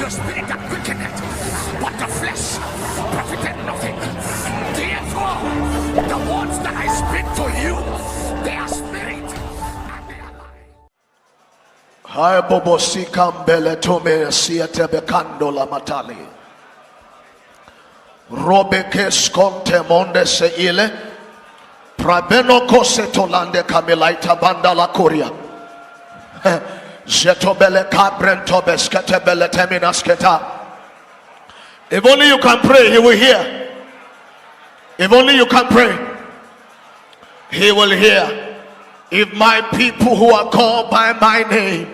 the spirit that quickeneth, but the flesh profited nothing. Therefore, the words that I speak to you, they are spirit and they are life. Hai bobo si kambele tome siete bekando la matali. Robe kes konte monde se ile. Prabeno kose tolande kamilaita banda la kuria. Jetobele kabrento besketebele teminasketa. If only you can pray, he will hear. If only you can pray, he will hear. If my people who are called by my name,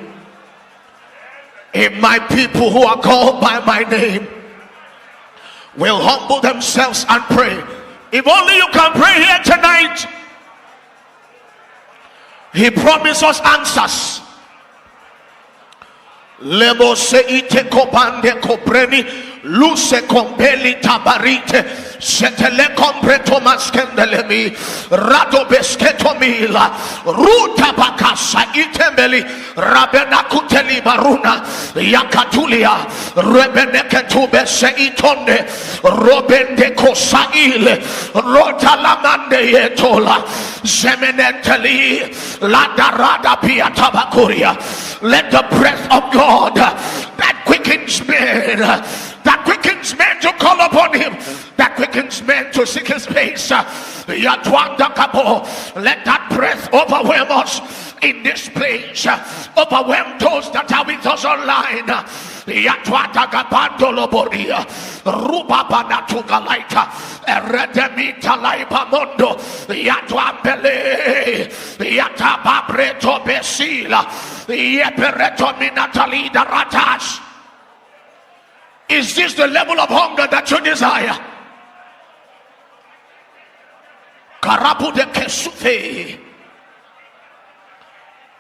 if my people who are called by my name will humble themselves and pray, if only you can pray here tonight, he promises answers. Lebo se ite kopande kopreni luce compeli tabarite setele compre Thomas kendelemi rado besketo mila ruta bakasa itembeli rabena kuteli baruna yakatulia rebene ketube se itonde robende kosaile rota lamande yetola zemenenteli la darada pia tabakuria. Let the breath of God that quickens men, that quickens men to call upon him, that quickens men to seek his face, let that breath overwhelm us in this place, overwhelm those that are with us online. Yatwata gabandolo boria ruba banatuga laita eredemita laiba mondo yatwambele yatababreto besila yepereto minatalida ratash. Is this the level of hunger that you desire? Karabu de kesufe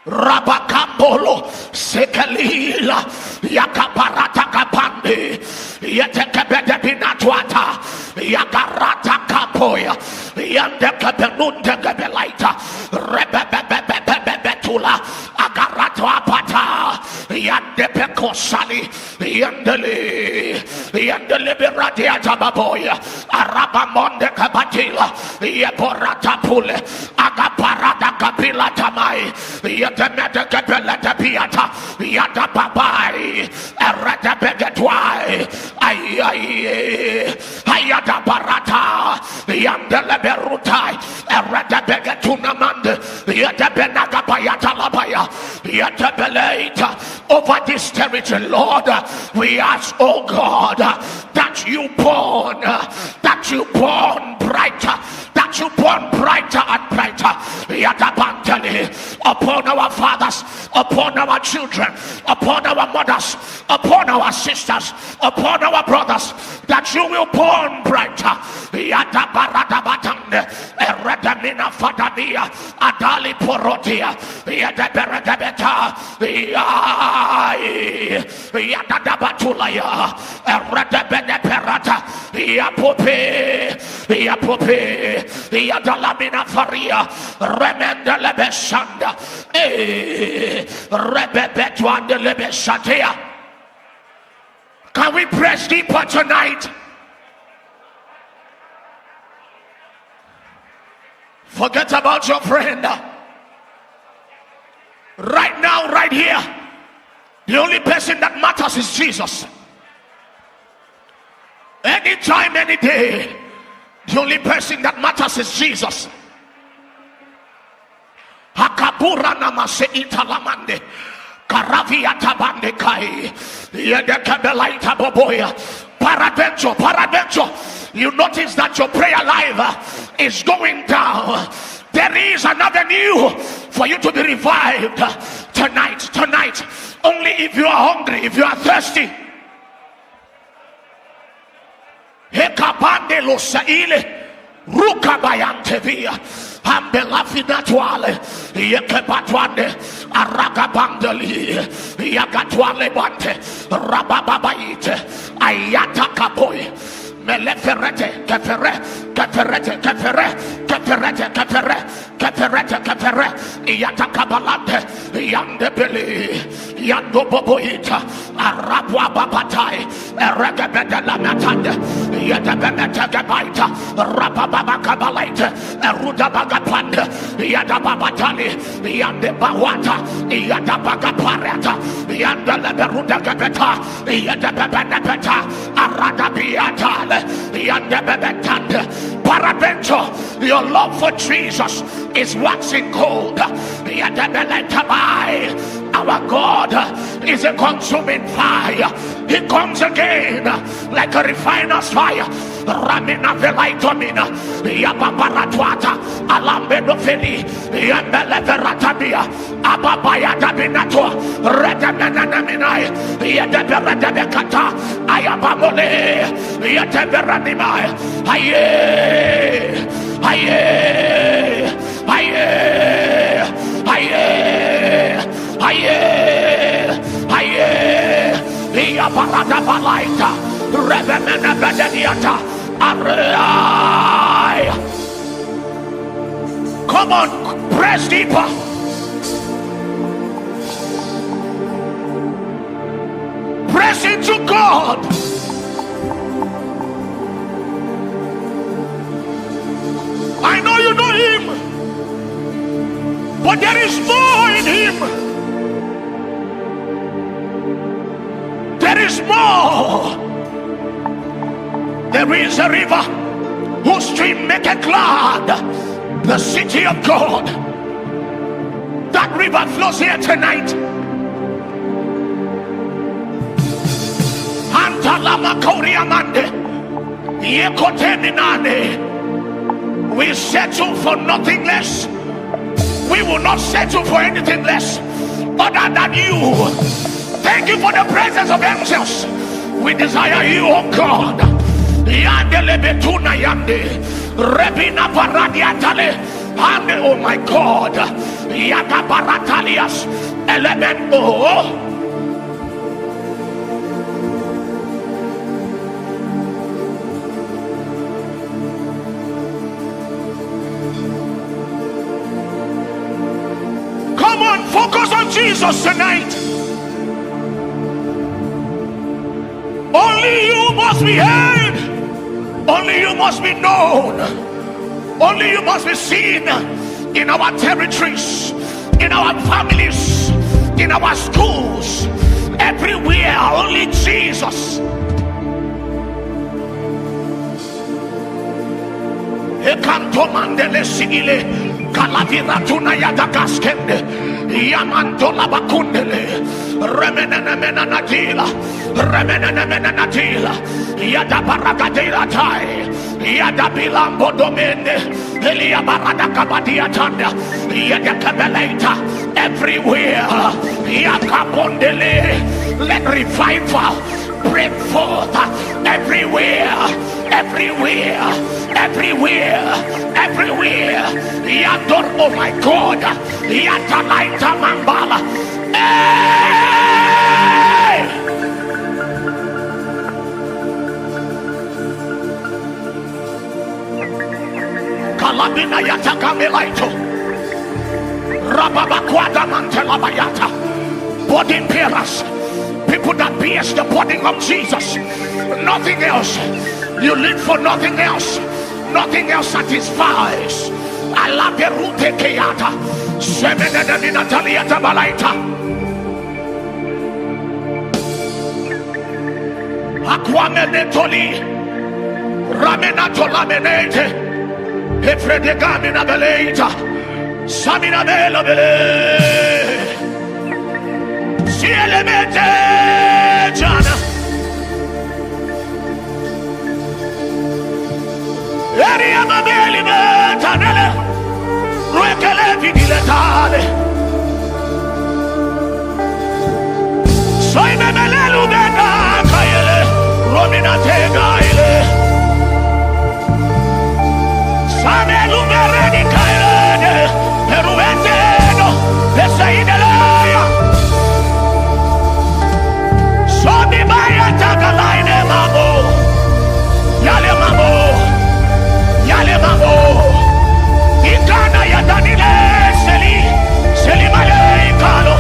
Rabakambolo Sekalila Yakaparata Kapande Yatekabede Binatuata Yakarata Kapoya Yandekabenunde Gabelaita Rebebebebebetula Agarato Apata Yandepekosali Yandele Beradia Tababoya Arabamonde Kabatila Yaporata Pule Agaparata Kapila Tamai Yatameta Kapelata Piata Yata Babai Arata Begatwai Ayata Barata Yandele Berutai Arata Begatunamand Yata Benaga Payata Labaya Yata Beleta over this territory, Lord. We ask, oh God, that you burn brighter, that you burn brighter and brighter upon our fathers, upon our children, upon our mothers, upon our sisters, upon our brothers, that you will burn brighter. Eredamina Fadamia Adali Porotia Yadaberedabeta Yadadabatulaya Eredabeneperata Yapope Yadalamina Faria Remenda Lebesanda Rebebetuanda Lebesatea. Can we press deeper tonight? Forget about your friend. Right now, right here, the only person that matters is Jesus. Anytime, any day, the only person that matters is Jesus. Hakabura namase italamande. Karavia tabande kai. Yedekabelaita boboya. Paraventure. You notice that your prayer life is going down. There is an avenue for you to be revived tonight. Only if you are hungry, if you are thirsty. Hekabande lo saile rukabayantevia ambelafinatuale yekepatwande aragabandeli yakatwale bante rabababaite ayata kaboy meleferete kefere yatakabalante yandebeli Yando Boboita, Arabwa Babatai, Eregabeda Lamatanda, Yadabamata, Rababa Kabalaita, Erudabaga Panda, Yadababatali, Yandebawata, Yadabaga Parata, Yandalaberuda Gabeta, Yadababata, Aradabiata, Yandababetanda, Parabento, your love for Jesus is waxing cold. Yadabeletabai. Our God is a consuming fire. He comes again like a refiner's fire. Ramina velaitomina, Yababaratuata, Alambedofeli, Yambeleveratabia, Ababaya Dabinato, Redamananaminai, Yadaberadabekata, Ayabamole, Yadaberanimai, Aye, Aye, Aye, Aye. Aye, aye, Ia Parada Balaita, Rebemena Bedeniata, Arai. Come on, press deeper. Press into God. I know you know Him, but there is more in Him. There is more. There is a river whose stream maketh glad the city of God. That river flows here tonight. Antalama Koriamande, Yekoteminane. We settle for nothing less. We will not settle for anything less other than you. Thank you for the presence of angels. We desire you, oh God. Yandele betuna yande, rebina paradiatale, and oh my God, yada baratalias, elemento. Come on, focus on Jesus tonight. Only you must be heard. Only you must be known. Only you must be seen in our territories, in our families, in our schools, everywhere. Only Jesus. Ekantomandele sigile, kalavira tunayada gaskende, yamantola bakundele, remenana menanatila, remenana menanatila, yada baragadela tai, yada bilambo domende, elia barada kabadia tanda, yada kabelaita, everywhere, yakabondele, let revival break forth everywhere, everywhere, everywhere, everywhere. Yador, oh my God, Yatalaita Mambala. Hey! Kalabina Yatakamelaito, Rababakwada Mantelabayata, body bearers. People that bears the body of Jesus, nothing else. You live for nothing else. Nothing else satisfies. I love the root keata. Semena de Natalia Tabalaita. Aquamenetoli. Ramenatola menete. Efredegamina beleita. Samina bela bele. Elemete Jana Area Mabeli Tanele Rekele Vigiletale Soy Melelu Bena Kayele Romina Tegaile Samelu Bereni Kaile Peruete no Pesaideleya Sobi Maya Tagalaine Mamo Yale Mamo Yale Mamo Ikana Yadanile Seli Male Kalo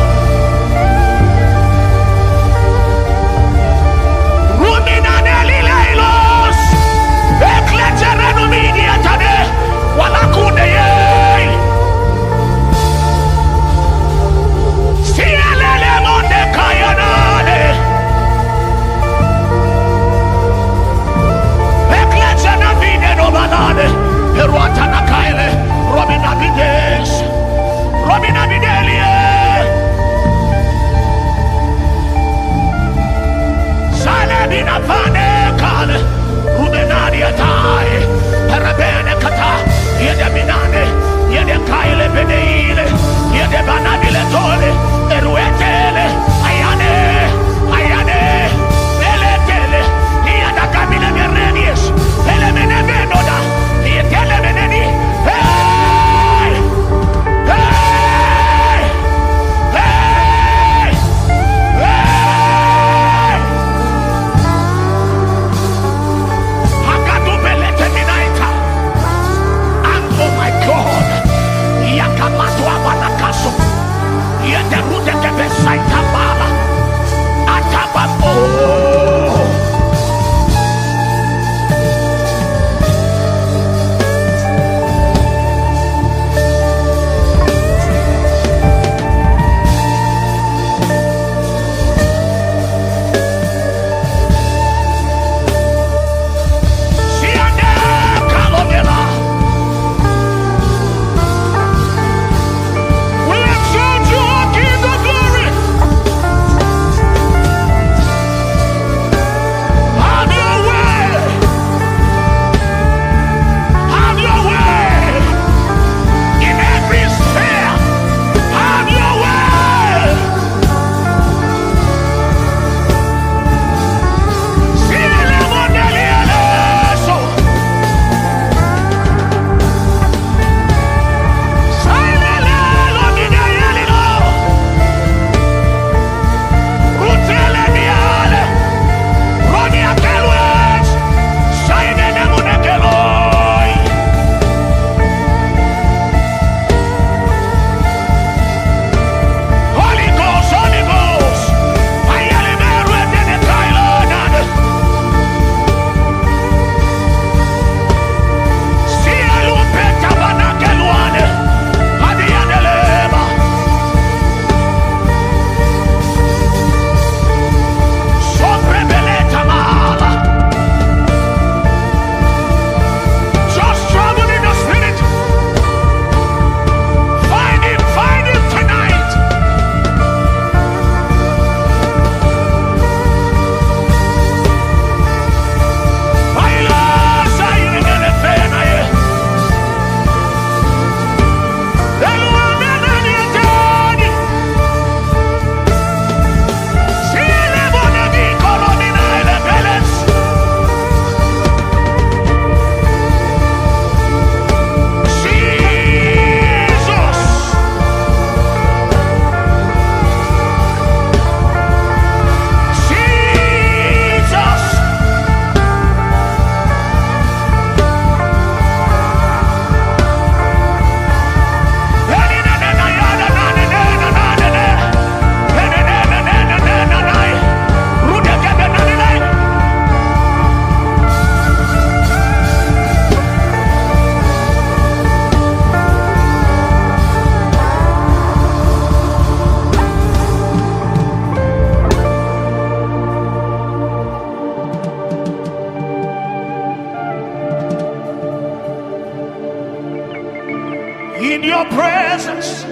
your presence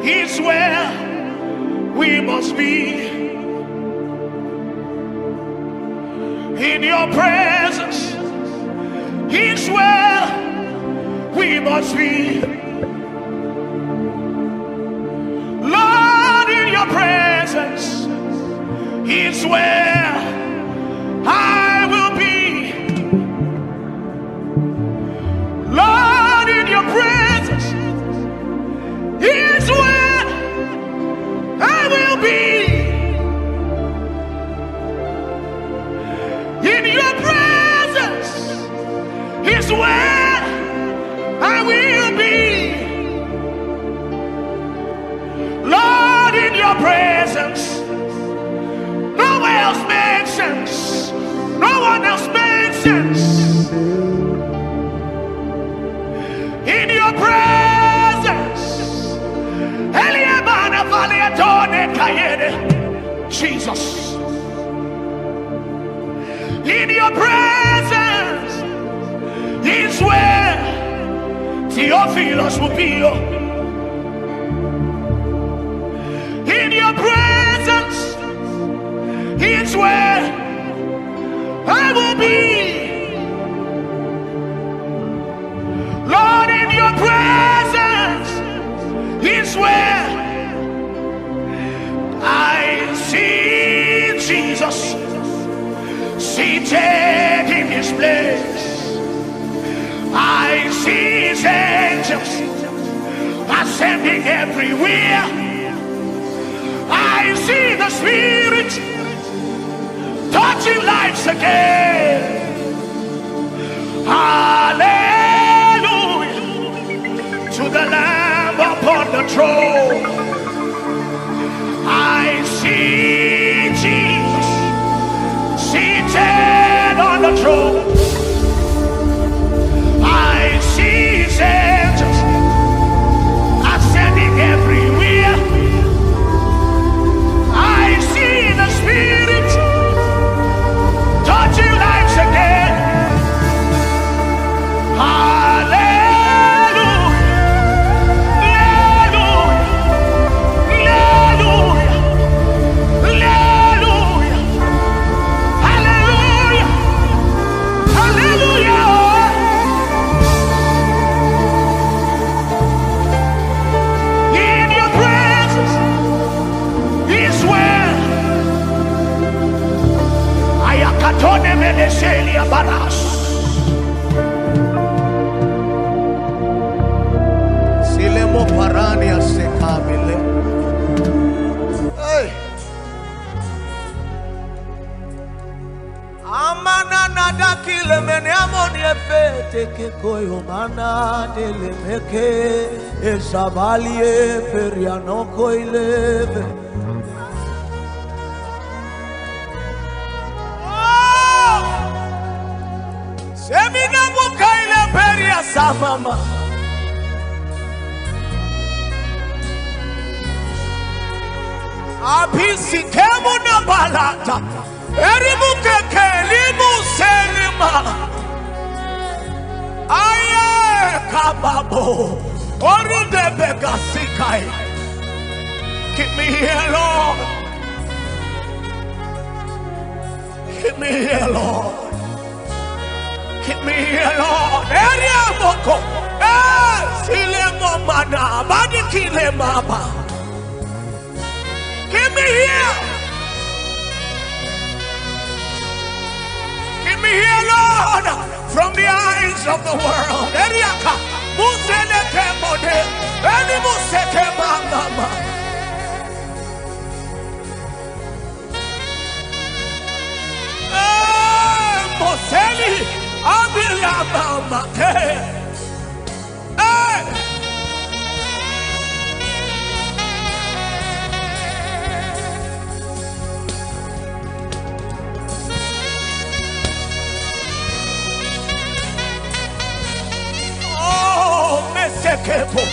is where we must be. In your presence is where we must be. Lord, in your presence is where I will be. Lord, in your presence is where I will be. In your presence is where I will be. Lord, in your presence, nowhere else makes sense. No one else makes sense. In your presence, Jesus. In your presence is where Theophilus will be. In your presence is where I will be. Lord, in your presence is where I see Jesus seated in his place. I see his angels ascending everywhere. I see the Spirit touching lives again. Hallelujah to the Lamb upon the throne. I see Jesus seated on the throne. I see his angels ascending everywhere. I see the Spirit touching lives again. Silemo parania sekabile. Hey. Amana nada kile mene amoni efete ke koyo mana dele meke esabalie periano koileve. Semina mukaile peria samama. Abisi kemu na balata. Erimu keke limu selima. Aye kababo. Orinde bega sikai. Keep me here, Lord. Keep me here, Lord. Keep me here, Lord. Area moko. Sile momana. Badi kile mama. Keep me here. Keep me here, Lord. From the eyes of the world. Eriaka. Musele kemode. Eni museke mama. Moseli. Abila mama. Hey. Oh, mesekepo.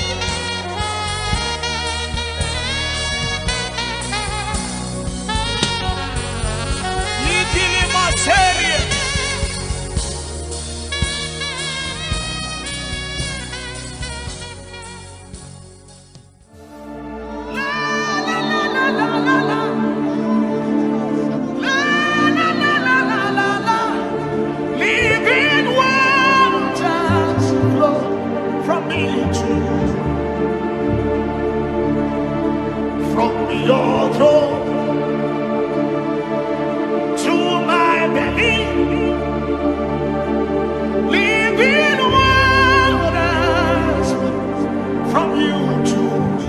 you to me.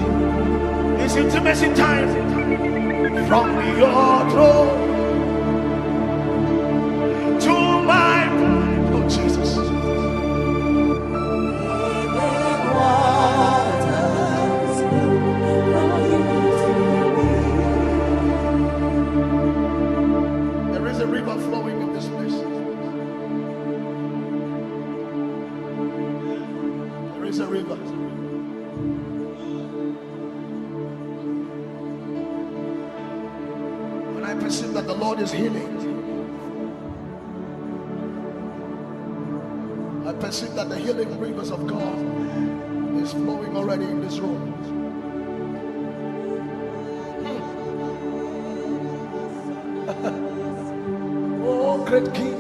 It's intimacy time from your throne to my oh Jesus. There is a river flowing in this place. There is a river. When I perceive that the Lord is healing, I perceive that the healing rivers of God is flowing already in this room. Oh, great King,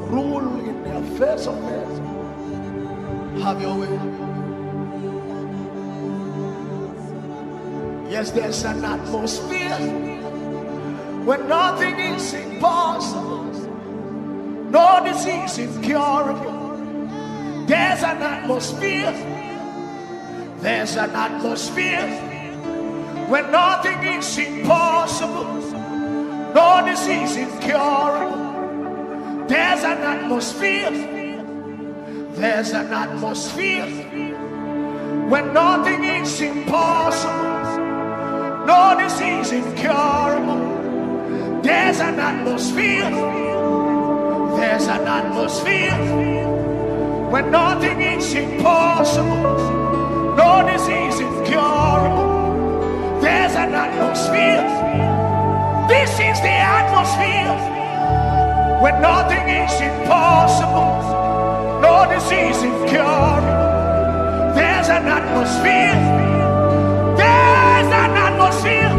rule in the affairs of men. Have your way. Yes, there's an atmosphere where nothing is impossible, no disease incurable. There's an atmosphere. There's an atmosphere where nothing is impossible, no disease incurable. There's an atmosphere. There's an atmosphere where nothing is impossible, no disease incurable. There's an atmosphere. There's an atmosphere where nothing is impossible, no disease incurable. There's an atmosphere. This is the atmosphere where nothing is impossible, no disease incurable. There's an atmosphere. There's an atmosphere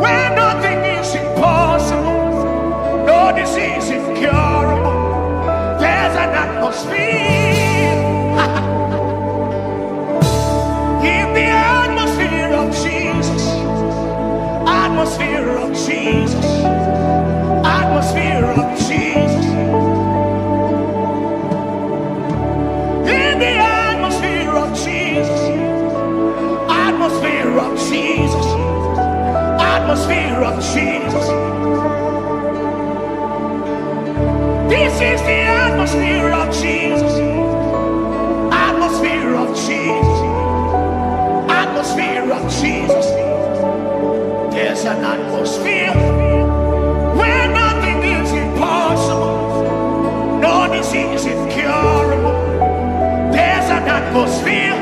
where nothing is impossible, no disease incurable. There's an atmosphere. In the atmosphere of Jesus, atmosphere of Jesus, atmosphere of Jesus. In the atmosphere of Jesus, atmosphere of Jesus, atmosphere of Jesus. This is the atmosphere of Jesus, atmosphere of Jesus, atmosphere of Jesus. There's an atmosphere where nothing is impossible, no disease incurable. There's an atmosphere.